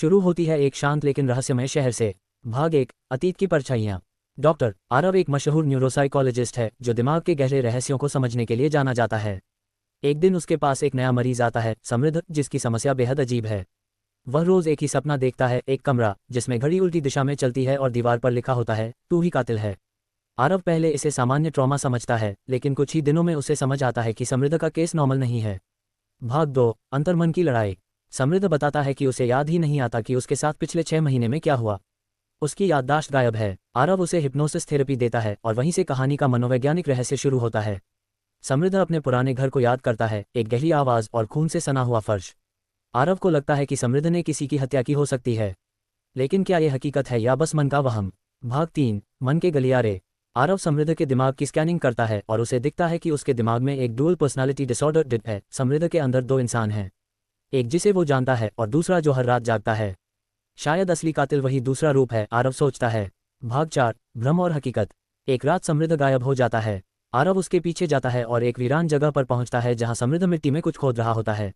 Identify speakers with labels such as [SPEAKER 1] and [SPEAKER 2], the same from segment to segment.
[SPEAKER 1] शुरू होती है एक शांत लेकिन रहस्यमय शहर से। भाग 1, अतीत की परछाइयाँ। डॉक्टर आरव एक मशहूर न्यूरोसाइकोलॉजिस्ट है जो दिमाग के गहरे रहस्यों को समझने के लिए जाना जाता है। एक दिन उसके पास एक नया मरीज आता है, समृद्ध, जिसकी समस्या बेहद अजीब है। वह रोज एक ही सपना देखता है, एक कमरा जिसमें घड़ी उल्टी दिशा में चलती है और दीवार पर लिखा होता है, तू ही कातिल है। आरव पहले इसे सामान्य ट्रॉमा समझता है, लेकिन कुछ ही दिनों में उसे समझ आता है कि समृद्ध का केस नॉर्मल नहीं है। भाग 2, अंतर्मन की लड़ाई। समृद्ध बताता है कि उसे याद ही नहीं आता कि उसके साथ पिछले 6 महीने में क्या हुआ। उसकी याददाश्त गायब है। आरव उसे हिप्नोसिस थेरेपी देता है और वहीं से कहानी का मनोवैज्ञानिक रहस्य शुरू होता है। समृद्ध अपने पुराने घर को याद करता है, एक गहरी आवाज़ और खून से सना हुआ फर्श। आरव को लगता है कि समृद्ध ने किसी की हत्या की हो सकती है, लेकिन क्या यह हकीकत है या बस मन का वहम। भाग 3, मन के गलियारे। आरव समृद्ध के दिमाग की स्कैनिंग करता है और उसे दिखता है कि उसके दिमाग में एक डुअल पर्सनालिटी डिसऑर्डर डिप है। समृद्ध के अंदर 2 इंसान हैं, एक जिसे वो जानता है और दूसरा जो हर रात जागता है। शायद असली कातिल वही दूसरा रूप है, आरव सोचता है। भाग 4, भ्रम और हकीकत। एक रात समृद्ध गायब हो जाता है। आरव उसके पीछे जाता है और एक वीरान जगह पर पहुंचता है जहां समृद्ध मिट्टी में कुछ खोद रहा होता है।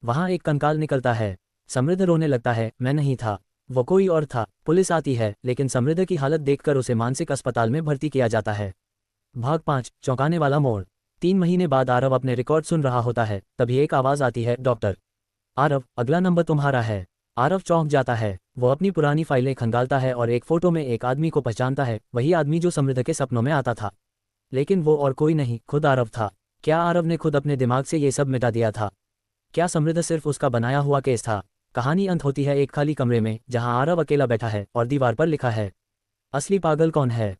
[SPEAKER 1] वहां एक कंकाल निकलता है। समृद्ध रोने लगता है, मैं नहीं था, वो कोई और था। पुलिस आती है, लेकिन समृद्ध की हालत देखकर उसे मानसिक अस्पताल में भर्ती किया जाता है। भाग 5, चौंकाने वाला मोड़। 3 महीने बाद आरव अपने रिकॉर्ड सुन रहा होता है, तभी एक आवाज़ आती है, डॉक्टर आरव, अगला नंबर तुम्हारा है। आरव चौंक जाता है। वो अपनी पुरानी फाइलें खंगालता है और एक फोटो में एक आदमी को पहचानता है, वही आदमी जो समृद्ध के सपनों में आता था। लेकिन वो और कोई नहीं, खुद आरव था। क्या आरव ने खुद अपने दिमाग से ये सब मिटा दिया था? क्या समृद्ध सिर्फ उसका बनाया हुआ केस था? कहानी अंत होती है एक खाली कमरे में, जहां आरव अकेला बैठा है और दीवार पर लिखा है, असली पागल कौन है।